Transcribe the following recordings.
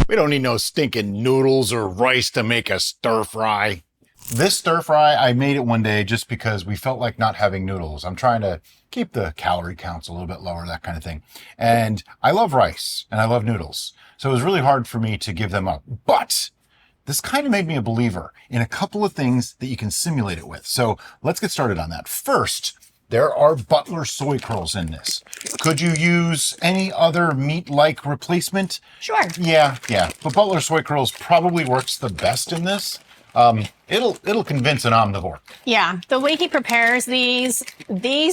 We don't need no stinking noodles or rice to make a stir fry. This stir fry, I made it one day just because we felt like not having noodles. I'm trying to keep the calorie counts a little bit lower, that kind of thing. And I love rice and I love noodles. So it was really hard for me to give them up. But this kind of made me a believer in a couple of things that you can simulate it with. So let's get started on that. First, there are Butler soy curls in this. Could you use any other meat-like replacement? Sure. Yeah. But Butler soy curls probably works the best in this. It'll convince an omnivore. Yeah, the way he prepares these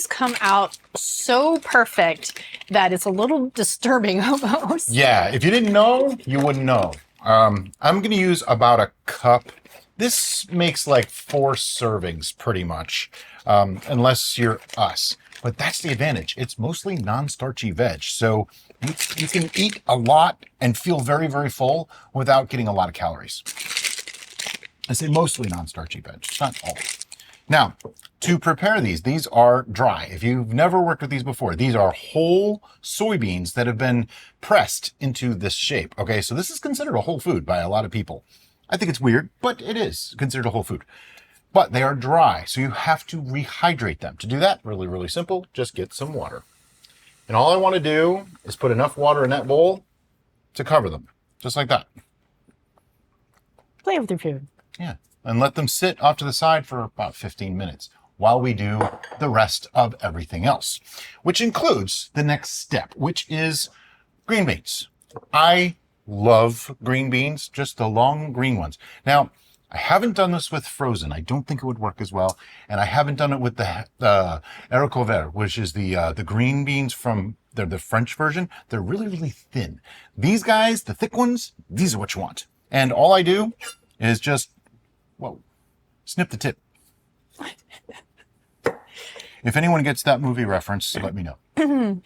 come out so perfect that it's a little disturbing almost. Yeah, if you didn't know, you wouldn't know. I'm going to use about a cup. This makes like 4 servings pretty much, unless you're us. But that's the advantage. It's mostly non-starchy veg. So you can eat a lot and feel very, very full without getting a lot of calories. I say mostly non-starchy veg, not all. Now, to prepare these are dry. If you've never worked with these before, these are whole soybeans that have been pressed into this shape. Okay, so this is considered a whole food by a lot of people. I think it's weird, but it is considered a whole food. But they are dry, so you have to rehydrate them. To do that, really, really simple, just get some water. And all I want to do is put enough water in that bowl to cover them, just like that. Play with your food. Yeah, and let them sit off to the side for about 15 minutes while we do the rest of everything else, which includes the next step, which is green beans. I love green beans, just the long green ones. Now, I haven't done this with frozen. I don't think it would work as well. And I haven't done it with the haricots verts, which is the green beans from the French version. They're really, really thin. These guys, the thick ones, these are what you want. And all I do is just, snip the tip. If anyone gets that movie reference, let me know.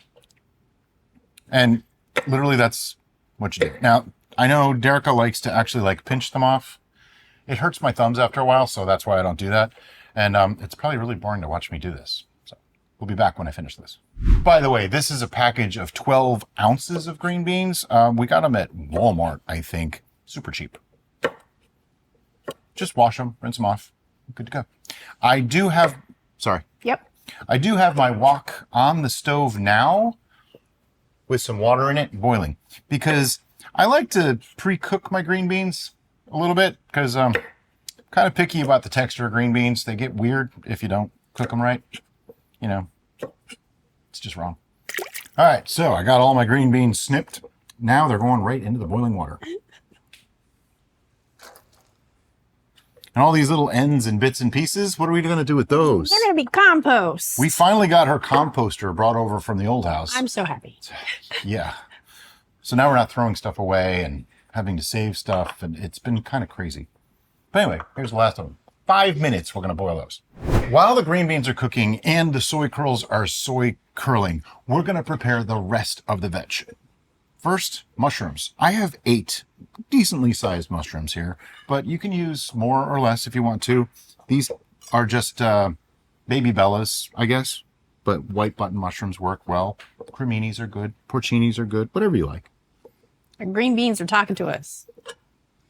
And literally that's what you do. Now, I know Derica likes to actually pinch them off. It hurts my thumbs after a while, so that's why I don't do that. And it's probably really boring to watch me do this. So we'll be back when I finish this. By the way, this is a package of 12 ounces of green beans. We got them at Walmart, I think. Super cheap. Just wash them, rinse them off. Good to go. I do have my wok on the stove now with some water in it boiling because I like to pre-cook my green beans a little bit because I'm kind of picky about the texture of green beans. They get weird if you don't cook them right. You know, it's just wrong. All right, so I got all my green beans snipped. Now they're going right into the boiling water. And all these little ends and bits and pieces, what are we going to do with those? They're going to be compost. We finally got her composter brought over from the old house. I'm so happy. Yeah. So now we're not throwing stuff away and having to save stuff, and it's been kind of crazy. But anyway, here's the last of them. 5 minutes, we're going to boil those. While the green beans are cooking and the soy curls are soy curling, we're going to prepare the rest of the veg. First, mushrooms. I have 8 decently sized mushrooms here, but you can use more or less if you want to. These are just baby bellas, I guess, but white button mushrooms work well. Creminis are good. Porcinis are good. Whatever you like. Our green beans are talking to us.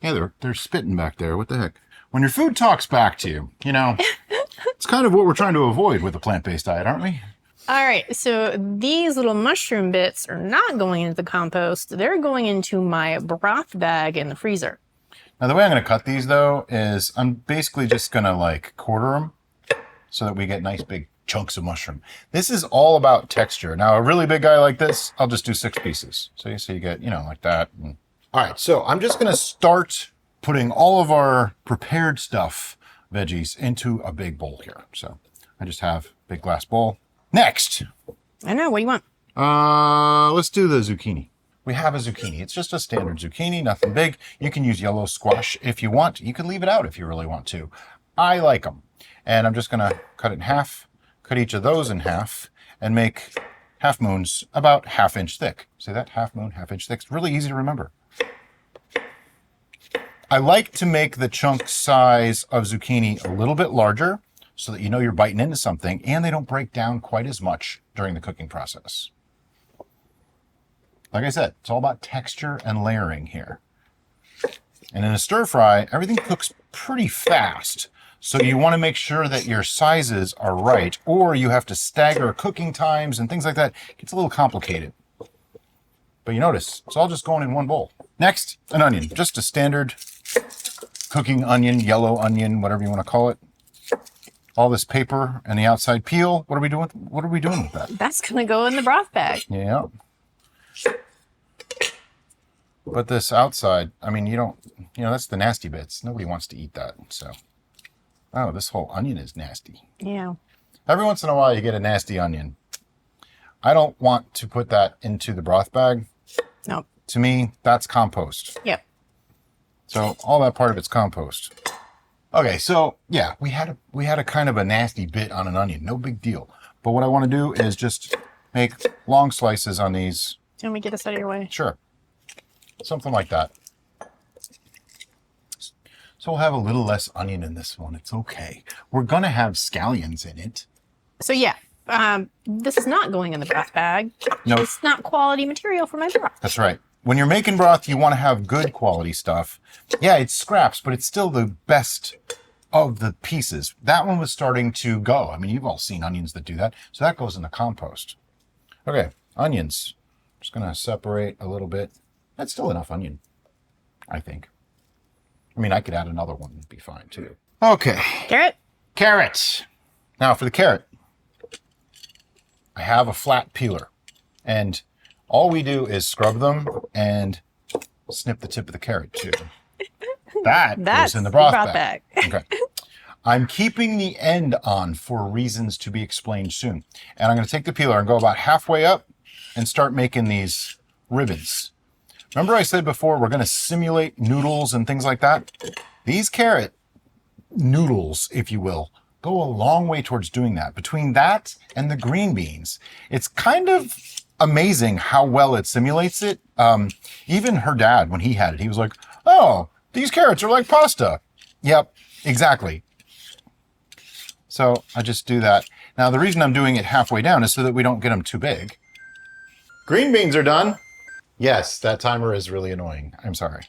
Yeah, they're spitting back there. What the heck? When your food talks back to you, it's kind of what we're trying to avoid with a plant-based diet, aren't we? All right, so these little mushroom bits are not going into the compost. They're going into my broth bag in the freezer. Now, the way I'm going to cut these, though, is I'm basically just going to, quarter them so that we get nice big chunks of mushroom. This is all about texture. Now, a really big guy like this, I'll just do 6 pieces. So you get, like that. All right, so I'm just going to start putting all of our prepared stuff, veggies, into a big bowl here. So I just have a big glass bowl. Next. I know, what do you want? Let's do the zucchini. We have a zucchini. It's just a standard zucchini, nothing big. You can use yellow squash if you want. You can leave it out if you really want to. I like them. And I'm just going to cut it in half, cut each of those in half, and make half moons about 1/2 inch thick. See that? Half moon, 1/2 inch thick. It's really easy to remember. I like to make the chunk size of zucchini a little bit larger so that you're biting into something and they don't break down quite as much during the cooking process. Like I said, it's all about texture and layering here. And in a stir fry, everything cooks pretty fast. So you want to make sure that your sizes are right, or you have to stagger cooking times and things like that. It gets a little complicated. But you notice, it's all just going in one bowl. Next, an onion. Just a standard cooking onion, yellow onion, whatever you want to call it. All this paper and the outside peel. What are we doing with that? That's going to go in the broth bag. Yeah. But this outside, I mean, that's the nasty bits. Nobody wants to eat that. So, oh, this whole onion is nasty. Yeah. Every once in a while, you get a nasty onion. I don't want to put that into the broth bag. Nope. To me, that's compost. Yep. So all that part of it's compost. Okay, so yeah, we had a kind of a nasty bit on an onion. No big deal. But what I want to do is just make long slices on these. Do you want me to get this out of your way? Sure. Something like that. So we'll have a little less onion in this one. It's okay. We're going to have scallions in it. So yeah, this is not going in the broth bag. No. It's not quality material for my broth. That's right. When you're making broth, you want to have good quality stuff. Yeah, it's scraps, but it's still the best of the pieces. That one was starting to go. I mean, you've all seen onions that do that. So that goes in the compost. Okay, onions. Just going to separate a little bit. That's still enough onion, I think. I mean, I could add another one. It'd be fine, too. Okay. Carrot? Carrot. Now, for the carrot, I have a flat peeler. And all we do is scrub them and snip the tip of the carrot, too. That's goes in the broth bag. Okay. I'm keeping the end on for reasons to be explained soon. And I'm going to take the peeler and go about halfway up and start making these ribbons. Remember I said before we're going to simulate noodles and things like that? These carrot noodles, if you will, go a long way towards doing that. Between that and the green beans, it's kind of amazing how well it simulates it. Even her dad, when he had it, he was like, oh, these carrots are like pasta. Yep, exactly. So I just do that. Now, the reason I'm doing it halfway down is so that we don't get them too big. Green beans are done. Yes, that timer is really annoying. I'm sorry.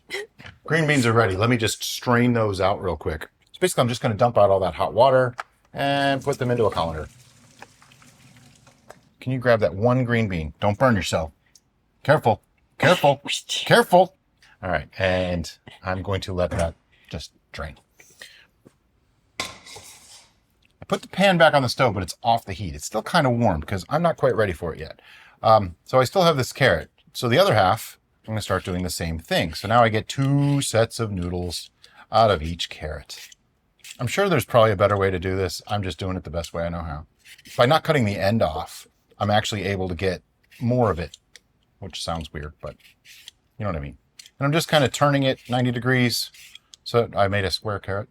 Green beans are ready. Let me just strain those out real quick. So basically, I'm just going to dump out all that hot water and put them into a colander. Can you grab that one green bean? Don't burn yourself. Careful, careful, careful. All right, and I'm going to let that just drain. I put the pan back on the stove, but it's off the heat. It's still kind of warm because I'm not quite ready for it yet. So I still have this carrot. So the other half, I'm going to start doing the same thing. So now I get 2 sets of noodles out of each carrot. I'm sure there's probably a better way to do this. I'm just doing it the best way I know how. By not cutting the end off, I'm actually able to get more of it, which sounds weird, but you know what I mean. And I'm just kind of turning it 90 degrees. So I made a square carrot.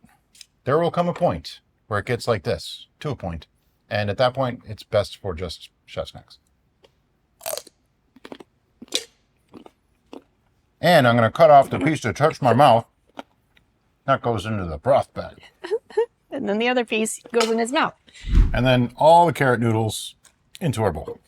There will come a point where it gets like this, to a point. And at that point, it's best for just chef snacks. And I'm going to cut off the piece that touched my mouth. That goes into the broth bag. And then the other piece goes in his mouth. And then all the carrot noodles into our bowl.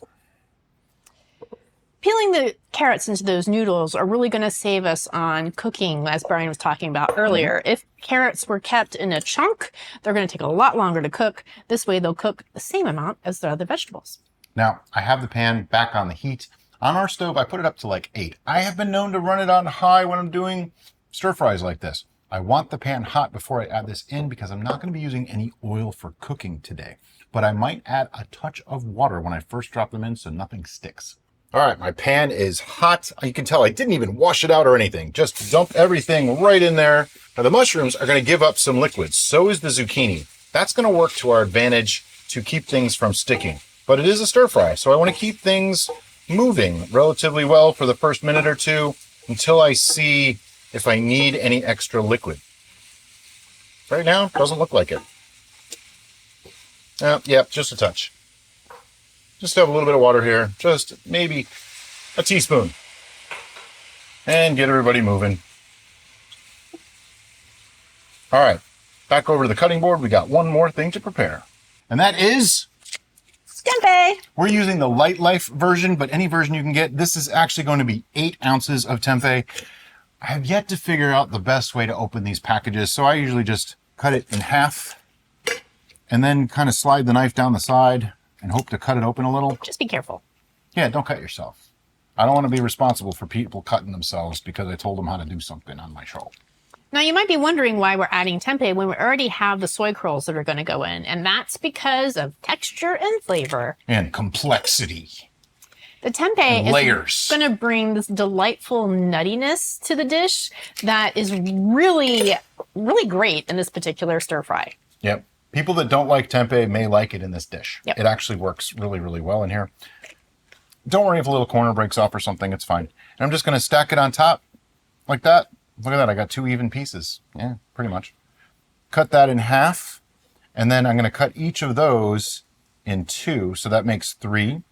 Peeling the carrots into those noodles are really going to save us on cooking, as Brian was talking about earlier. If carrots were kept in a chunk, they're going to take a lot longer to cook. This way, they'll cook the same amount as the other vegetables. Now, I have the pan back on the heat. On our stove, I put it up to like 8. I have been known to run it on high when I'm doing stir fries like this. I want the pan hot before I add this in because I'm not going to be using any oil for cooking today. But I might add a touch of water when I first drop them in so nothing sticks. All right, my pan is hot. You can tell I didn't even wash it out or anything. Just dump everything right in there. Now the mushrooms are going to give up some liquids. So is the zucchini. That's going to work to our advantage to keep things from sticking. But it is a stir fry, so I want to keep things moving relatively well for the first minute or two until I see if I need any extra liquid. Right now, doesn't look like it. Yep, just a touch. Just have a little bit of water here, just maybe a teaspoon. And get everybody moving. All right, back over to the cutting board. We got one more thing to prepare. And that is Tempeh. We're using the Light Life version, but any version you can get. This is actually going to be 8 ounces of tempeh. I have yet to figure out the best way to open these packages, so I usually just cut it in half and then kind of slide the knife down the side and hope to cut it open a little. Just be careful. Yeah, don't cut yourself. I don't want to be responsible for people cutting themselves because I told them how to do something on my show. Now, you might be wondering why we're adding tempeh when we already have the soy curls that are going to go in, and that's because of texture and flavor. And complexity. The tempeh layers. is going to bring this delightful nuttiness to the dish that is really, really great in this particular stir fry. Yep. People that don't like tempeh may like it in this dish. Yep. It actually works really, really well in here. Don't worry if a little corner breaks off or something, it's fine. And I'm just going to stack it on top like that. Look at that, I got 2 even pieces. Yeah, pretty much. Cut that in half, and then I'm going to cut each of those in 2, so that makes 3.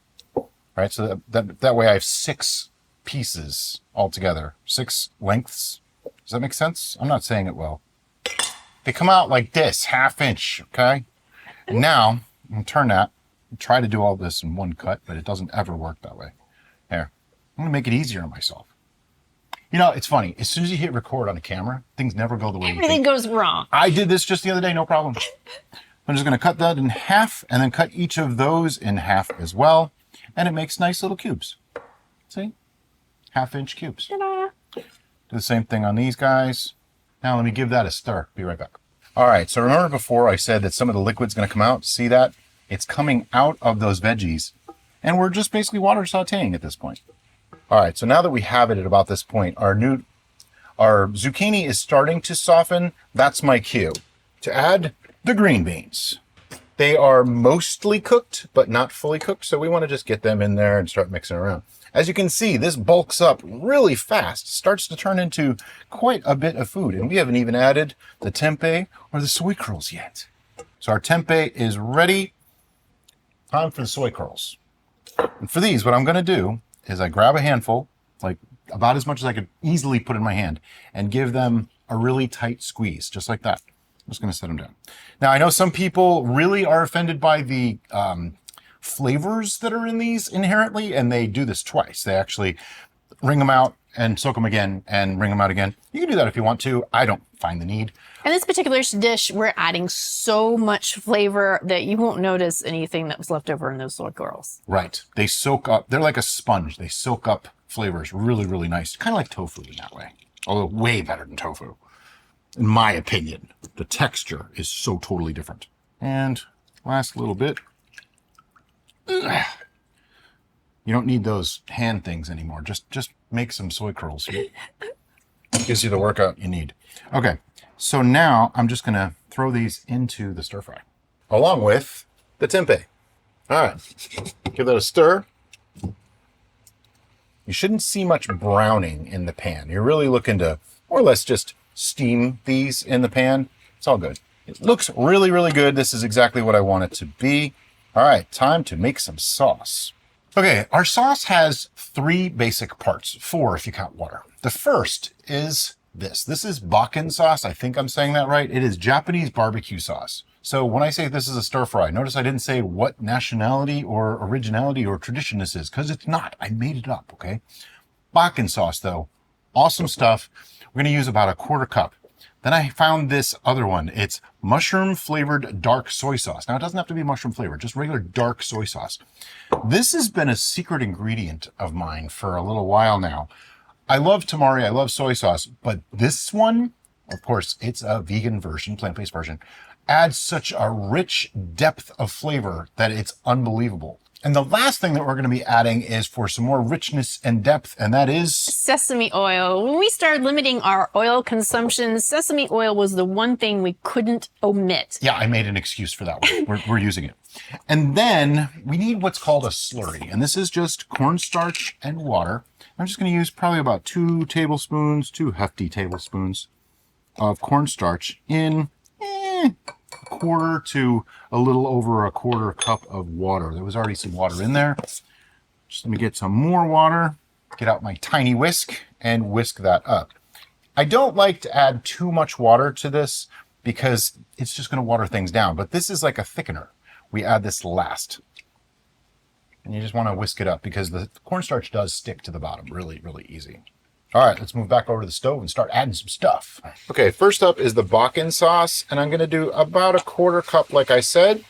Right, so that way I have 6 pieces altogether, 6 lengths. Does that make sense? I'm not saying it well. They come out like this, 1/2 inch, okay? And now, I'm going to turn that and try to do all this in one cut, but it doesn't ever work that way. There. I'm going to make it easier on myself. You know, it's funny. As soon as you hit record on a camera, things never go the way you think. Everything goes wrong. I did this just the other day, no problem. I'm just going to cut that in half and then cut each of those in half as well. And it makes nice little cubes. See? 1/2 inch cubes. Ta-da. Do the same thing on these guys. Now let me give that a stir. Be right back. All right, so remember before I said that some of the liquid's going to come out? See that? It's coming out of those veggies. And we're just basically water sauteing at this point. All right, so now that we have it at about this point, our zucchini is starting to soften. That's my cue to add the green beans. They are mostly cooked, but not fully cooked, so we want to just get them in there and start mixing around. As you can see, this bulks up really fast, starts to turn into quite a bit of food, and we haven't even added the tempeh or the soy curls yet. So our tempeh is ready. Time for the soy curls. And for these, what I'm going to do is I grab a handful, like about as much as I could easily put in my hand, and give them a really tight squeeze, just like that. I'm just going to set them down. Now, I know some people really are offended by the flavors that are in these inherently, and they do this twice. They actually wring them out and soak them again and wring them out again. You can do that if you want to. I don't find the need. In this particular dish, we're adding so much flavor that you won't notice anything that was left over in those soy curls. Right. They soak up. They're like a sponge. They soak up flavors really, really nice. Kind of like tofu in that way, although way better than tofu. In my opinion, the texture is so totally different. And last little bit. Ugh. You don't need those hand things anymore. Just make some soy curls. Gives you the workout you need. Okay, so now I'm just gonna throw these into the stir fry, along with the tempeh. All right, give that a stir. You shouldn't see much browning in the pan. You're really looking to more or less just steam these in the pan. It's all good. It looks really, really good. This is exactly what I want it to be. All right, time to make some sauce. Okay, our sauce has 3 basic parts, 4 if you count water. The first is this. This is Bakken sauce. I think I'm saying that right. It is Japanese barbecue sauce. So when I say this is a stir fry, notice I didn't say what nationality or originality or tradition this is, because it's not. I made it up, okay? Bakken sauce, though, awesome stuff. We're going to use about 1/4 cup. Then I found this other one. It's mushroom flavored dark soy sauce. Now, it doesn't have to be mushroom flavored, just regular dark soy sauce. This has been a secret ingredient of mine for a little while now. I love tamari, I love soy sauce, but this one, of course, it's a vegan version, plant-based version, adds such a rich depth of flavor that it's unbelievable. And the last thing that we're going to be adding is for some more richness and depth, and that is sesame oil. When we started limiting our oil consumption, sesame oil was the one thing we couldn't omit. Yeah, I made an excuse for that one. We're using it. And then we need what's called a slurry, and this is just cornstarch and water. I'm just going to use probably about 2 tablespoons, 2 hefty tablespoons of cornstarch in 1/4 to a little over 1/4 cup of water. There was already some water in there. Just let me get some more water, get out my tiny whisk, and whisk that up. I don't like to add too much water to this because it's just going to water things down, but this is like a thickener. We add this last. And you just want to whisk it up because the cornstarch does stick to the bottom really, really easy. All right, let's move back over to the stove and start adding some stuff. Okay, first up is the Bakken sauce, and I'm going to do about a quarter cup, like I said.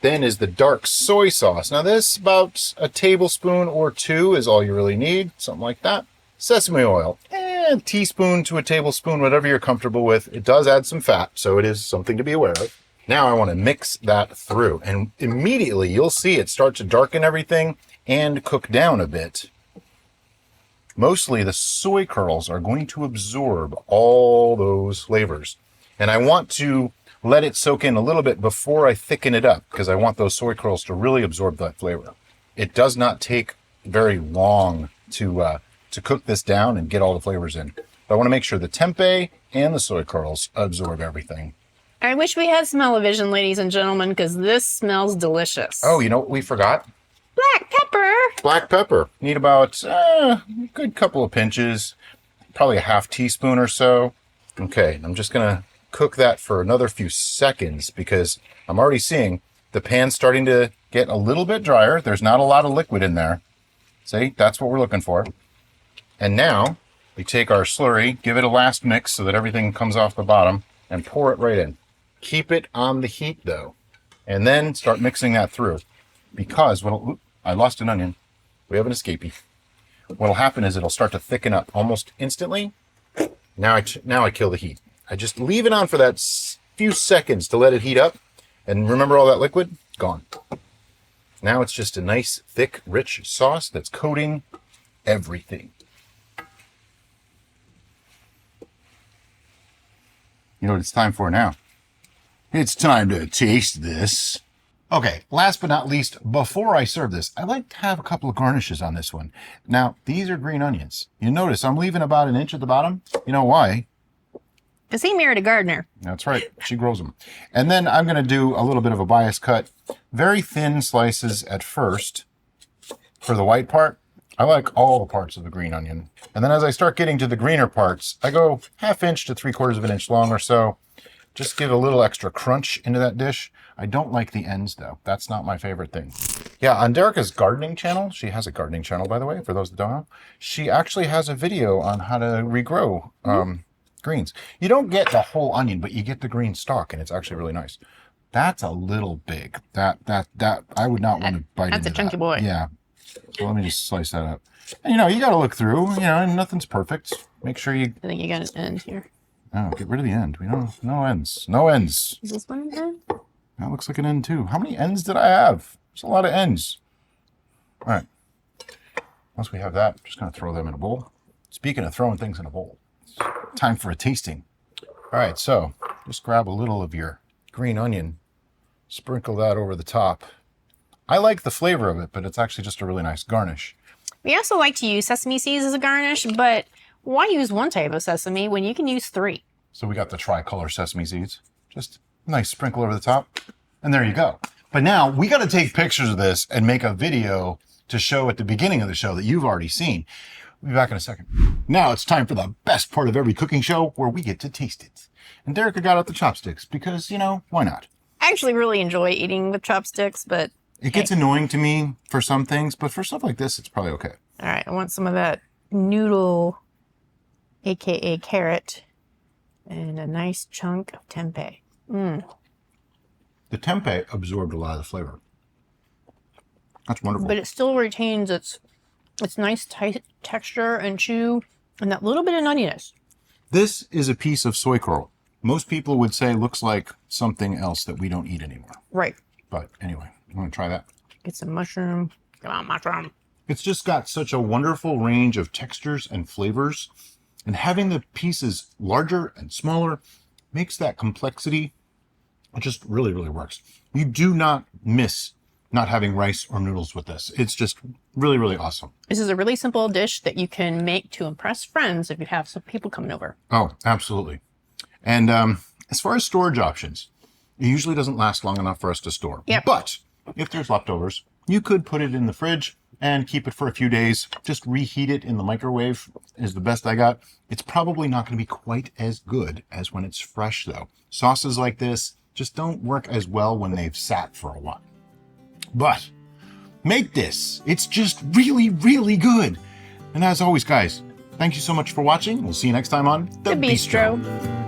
Then is the dark soy sauce. Now this, about a tablespoon or two is all you really need, something like that. Sesame oil, a teaspoon to a tablespoon, whatever you're comfortable with. It does add some fat, so it is something to be aware of. Now I want to mix that through, and immediately you'll see it start to darken everything and cook down a bit. Mostly the soy kernels are going to absorb all those flavors. And I want to let it soak in a little bit before I thicken it up, because I want those soy kernels to really absorb that flavor. It does not take very long to cook this down and get all the flavors in. But I want to make sure the tempeh and the soy kernels absorb everything. I wish we had smell-o-vision, ladies and gentlemen, because this smells delicious. Oh, you know what we forgot? Black pepper. Black pepper. Need about a good couple of pinches, probably a half teaspoon or so. Okay, I'm just going to cook that for another few seconds because I'm already seeing the pan starting to get a little bit drier. There's not a lot of liquid in there. See, that's what we're looking for. And now we take our slurry, give it a last mix so that everything comes off the bottom, and pour it right in. Keep it on the heat though, and then start mixing that through. Because I lost an onion. We have an escapee. What'll happen is it'll start to thicken up almost instantly. Now I kill the heat. I just leave it on for that few seconds to let it heat up. And remember all that liquid? Gone. Now it's just a nice, thick, rich sauce that's coating everything. You know what it's time for now? It's time to taste this. Okay, last but not least, before I serve this, I like to have a couple of garnishes on this one. Now, these are green onions. You notice I'm leaving about an inch at the bottom. You know why? Because he married a gardener. That's right. She grows them. And then I'm going to do a little bit of a bias cut. Very thin slices at first for the white part. I like all the parts of the green onion. And then as I start getting to the greener parts, I go ½ inch to 3/4 of an inch long or so. Just give a little extra crunch into that dish. I don't like the ends though. That's not my favorite thing. Yeah, on Derica's gardening channel, she has a gardening channel, by the way, for those that don't know. She actually has a video on how to regrow greens. You don't get the whole onion, but you get the green stalk, and it's actually really nice. That's a little big. That I would not want to bite into that. That's a chunky boy. Yeah. So let me just slice that up. And, you got to look through. And nothing's perfect. Make sure you. I think you got an end here. Oh, get rid of the end. We don't. No ends. No ends. Is this one an end? That looks like an end too. How many ends did I have? There's a lot of ends. All right. Once we have that, I'm just going to throw them in a bowl. Speaking of throwing things in a bowl, it's time for a tasting. All right, so just grab a little of your green onion, sprinkle that over the top. I like the flavor of it, but it's actually just a really nice garnish. We also like to use sesame seeds as a garnish, but why use one type of sesame when you can use 3? So we got the tricolor sesame seeds. Just a nice sprinkle over the top. And there you go. But now we got to take pictures of this and make a video to show at the beginning of the show that you've already seen. We'll be back in a second. Now it's time for the best part of every cooking show where we get to taste it. And Derica got out the chopsticks because, why not? I actually really enjoy eating with chopsticks, but it gets annoying to me for some things, but for stuff like this, it's probably okay. All right, I want some of that noodle, aka carrot, and a nice chunk of tempeh. The tempeh absorbed a lot of the flavor. That's wonderful. But it still retains its nice tight texture and chew and that little bit of nuttiness. This is a piece of soy curl. Most people would say looks like something else that we don't eat anymore. Right. But anyway, I'm going to try that. Get some mushroom. Come on, mushroom. It's just got such a wonderful range of textures and flavors. And having the pieces larger and smaller makes that complexity. It just really, really works. You do not miss not having rice or noodles with this. It's just really, really awesome. This is a really simple dish that you can make to impress friends if you have some people coming over. Oh, absolutely. And as far as storage options, it usually doesn't last long enough for us to store. Yep. But if there's leftovers, you could put it in the fridge and keep it for a few days. Just reheat it in the microwave is the best I got. It's probably not going to be quite as good as when it's fresh, though. Sauces like this just don't work as well when they've sat for a while. But make this. It's just really, really good. And as always, guys, Thank you so much for watching. We'll see you next time on The Bistro.